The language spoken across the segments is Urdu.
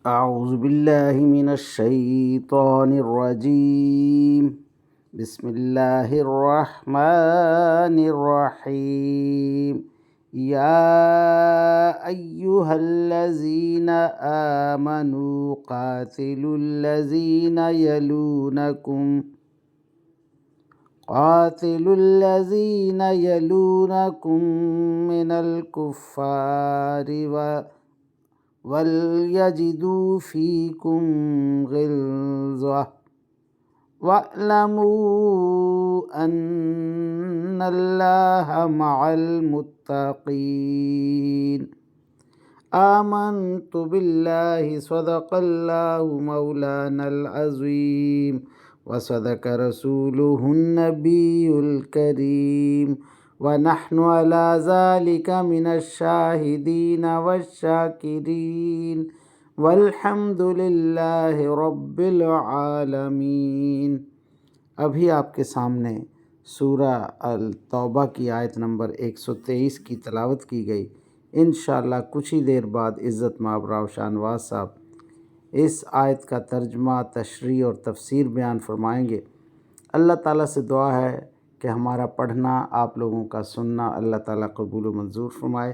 أعوذ بالله من الشيطان الرجيم. بسم الله الرحمن الرحيم. يا أيها الذين آمنوا قاتلوا الذين يلونكم من الكفار وليجدوا فيكم غلظة واعلموا أن الله مع المتقين. آمنت بالله صدق الله مولانا العظيم وصدق رسوله النبي الكريم ونحن على ذلك من الشاهدين والشاكرين والحمد لله رب العالمین۔ ابھی آپ کے سامنے سورہ التوبہ کی آیت نمبر 123 کی تلاوت کی گئی۔ انشاءاللہ کچھ ہی دیر بعد عزت مآب راؤ شاہنواز صاحب اس آیت کا ترجمہ، تشریح اور تفسیر بیان فرمائیں گے۔ اللہ تعالیٰ سے دعا ہے کہ ہمارا پڑھنا، آپ لوگوں کا سننا اللہ تعالیٰ قبول و منظور فرمائے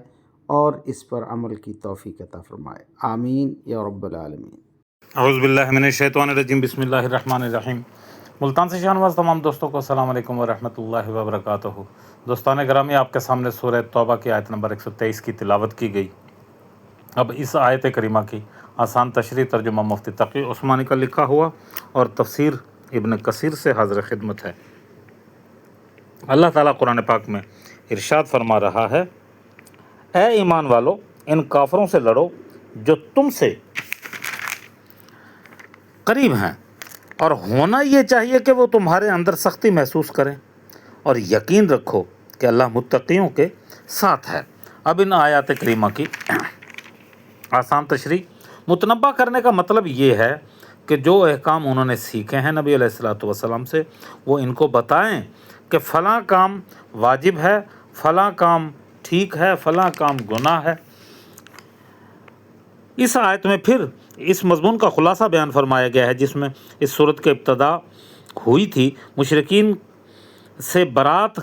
اور اس پر عمل کی توفیق عطا فرمائے، آمین یا رب العالمین۔ اعوذ باللہ من الشیطان الرجیم، بسم اللہ الرحمن الرحیم۔ ملتان سے شاہنواز تمام دوستوں کو السلام علیکم ورحمۃ اللہ وبرکاتہ۔ دوستان گرامی، آپ کے سامنے سورہ توبہ کی آیت نمبر 123 کی تلاوت کی گئی۔ اب اس آیت کریمہ کی آسان تشریح ترجمہ مفتی تقی عثمانی کا لکھا ہوا اور تفسیر ابن کثیر سے حاضر خدمت ہے۔ اللہ تعالیٰ قرآن پاک میں ارشاد فرما رہا ہے، اے ایمان والو، ان کافروں سے لڑو جو تم سے قریب ہیں، اور ہونا یہ چاہیے کہ وہ تمہارے اندر سختی محسوس کریں، اور یقین رکھو کہ اللہ متقیوں کے ساتھ ہے۔ اب ان آیات کریمہ کی آسان تشریح متنبہ کرنے کا مطلب یہ ہے کہ جو احکام انہوں نے سیکھے ہیں نبی علیہ السلام سے، وہ ان کو بتائیں کہ فلاں کام واجب ہے، فلاں کام ٹھیک ہے، فلاں کام گناہ ہے۔ اس آیت میں پھر اس مضمون کا خلاصہ بیان فرمایا گیا ہے جس میں اس صورت کی ابتدا ہوئی تھی۔ مشرکین سے برات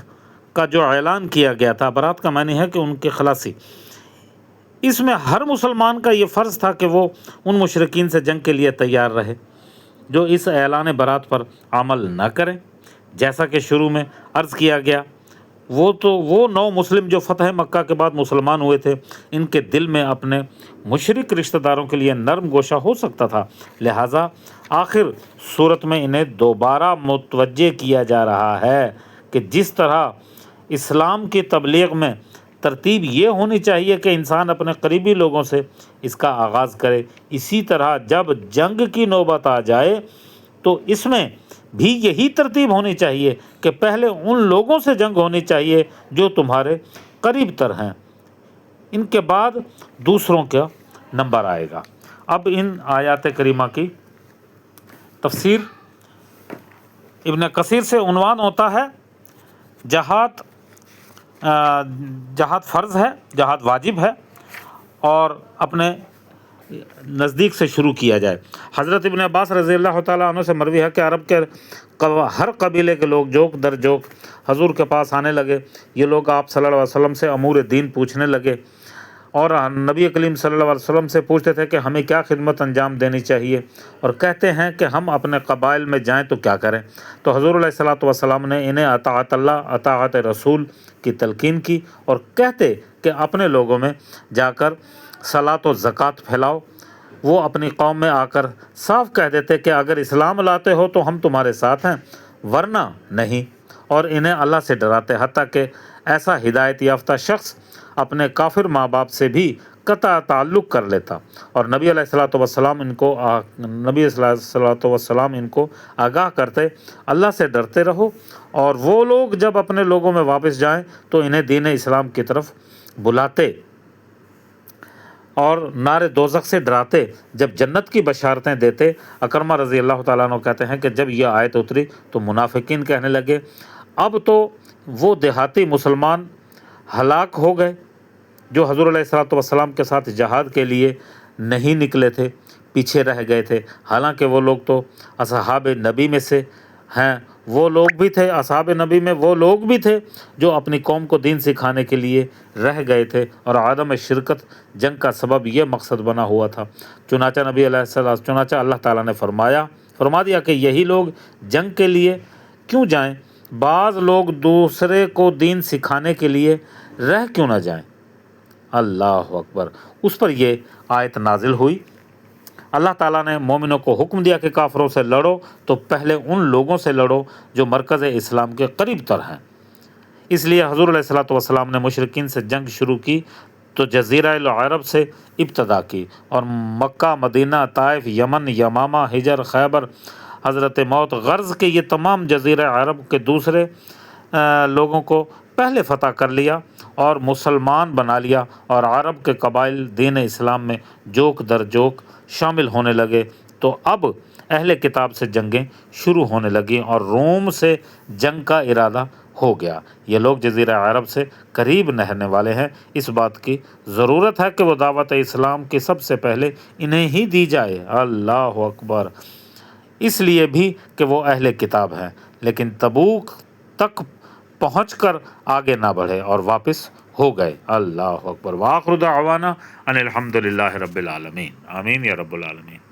کا جو اعلان کیا گیا تھا، برات کا معنی ہے کہ ان کی خلاصی، اس میں ہر مسلمان کا یہ فرض تھا کہ وہ ان مشرکین سے جنگ کے لیے تیار رہے جو اس اعلان برات پر عمل نہ کریں۔ جیسا کہ شروع میں عرض کیا گیا، وہ نو مسلم جو فتح مکہ کے بعد مسلمان ہوئے تھے، ان کے دل میں اپنے مشرک رشتہ داروں کے لیے نرم گوشہ ہو سکتا تھا، لہٰذا آخر صورت میں انہیں دوبارہ متوجہ کیا جا رہا ہے کہ جس طرح اسلام کی تبلیغ میں ترتیب یہ ہونی چاہیے کہ انسان اپنے قریبی لوگوں سے اس کا آغاز کرے، اسی طرح جب جنگ کی نوبت آ جائے تو اس میں بھی یہی ترتیب ہونی چاہیے کہ پہلے ان لوگوں سے جنگ ہونی چاہیے جو تمہارے قریب تر ہیں، ان کے بعد دوسروں کا نمبر آئے گا۔ اب ان آیات کریمہ کی تفسیر ابن کثیر سے عنوان ہوتا ہے جہاد فرض ہے، جہاد واجب ہے، اور اپنے نزدیک سے شروع کیا جائے۔ حضرت ابن عباس رضی اللہ تعالیٰ عنہ سے مروی ہے کہ عرب کے ہر قبیلے کے لوگ جوک در جوک حضور کے پاس آنے لگے۔ یہ لوگ آپ صلی اللہ علیہ وسلم سے امور دین پوچھنے لگے، اور نبی کریم صلی اللہ علیہ وسلم سے پوچھتے تھے کہ ہمیں کیا خدمت انجام دینی چاہیے، اور کہتے ہیں کہ ہم اپنے قبائل میں جائیں تو کیا کریں۔ تو حضور علیہ السلام نے انہیں اطاعت اللہ، اطاعت رسول کی تلقین کی، اور کہتے کہ اپنے لوگوں میں جا کر صلاۃ و زکوٰۃ پھیلاؤ۔ وہ اپنی قوم میں آ کر صاف کہہ دیتے کہ اگر اسلام لاتے ہو تو ہم تمہارے ساتھ ہیں، ورنہ نہیں، اور انہیں اللہ سے ڈراتے، حتیٰ کہ ایسا ہدایت یافتہ شخص اپنے کافر ماں باپ سے بھی قطع تعلق کر لیتا۔ اور نبی علیہ السلام ان کو آگاہ کرتے، اللہ سے ڈرتے رہو، اور وہ لوگ جب اپنے لوگوں میں واپس جائیں تو انہیں دین اسلام کی طرف بلاتے اور نار دوزخ سے ڈراتے، جب جنت کی بشارتیں دیتے۔ اکرمہ رضی اللہ تعالیٰ عنہ کہتے ہیں کہ جب یہ آیت اتری تو منافقین کہنے لگے، اب تو وہ دیہاتی مسلمان ہلاک ہو گئے جو حضور علیہ السلام کے ساتھ جہاد کے لیے نہیں نکلے تھے، پیچھے رہ گئے تھے، حالانکہ وہ لوگ تو اصحاب نبی میں سے ہیں، وہ لوگ بھی تھے، اصحاب نبی میں وہ لوگ بھی تھے جو اپنی قوم کو دین سکھانے کے لیے رہ گئے تھے، اور عدم شرکت جنگ کا سبب یہ مقصد بنا ہوا تھا۔ چنانچہ اللہ تعالیٰ نے فرما دیا کہ یہی لوگ جنگ کے لیے کیوں جائیں، بعض لوگ دوسرے کو دین سکھانے کے لیے رہ کیوں نہ جائیں۔ اللہ اکبر۔ اس پر یہ آیت نازل ہوئی۔ اللہ تعالیٰ نے مومنوں کو حکم دیا کہ کافروں سے لڑو تو پہلے ان لوگوں سے لڑو جو مرکز اسلام کے قریب تر ہیں۔ اس لیے حضور علیہ الصلوۃ والسلام نے مشرکین سے جنگ شروع کی تو جزیرہ العرب سے ابتدا کی، اور مکہ، مدینہ، طائف، یمن، یمامہ، حجر، خیبر، حضرت موت، غرض کے یہ تمام جزیرہ عرب کے دوسرے لوگوں کو پہلے فتح کر لیا اور مسلمان بنا لیا، اور عرب کے قبائل دین اسلام میں جوک در جوک شامل ہونے لگے۔ تو اب اہل کتاب سے جنگیں شروع ہونے لگیں اور روم سے جنگ کا ارادہ ہو گیا۔ یہ لوگ جزیرہ عرب سے قریب رہنے والے ہیں، اس بات کی ضرورت ہے کہ وہ دعوت اسلام کی سب سے پہلے انہیں ہی دی جائے۔ اللہ اکبر۔ اس لیے بھی کہ وہ اہل کتاب ہیں، لیکن تبوک تک پہنچ کر آگے نہ بڑھے اور واپس ہو گئے۔ اللہ اکبر۔ وآخر دعوانا ان الحمد للہ رب العالمین۔ آمین یا رب العالمین۔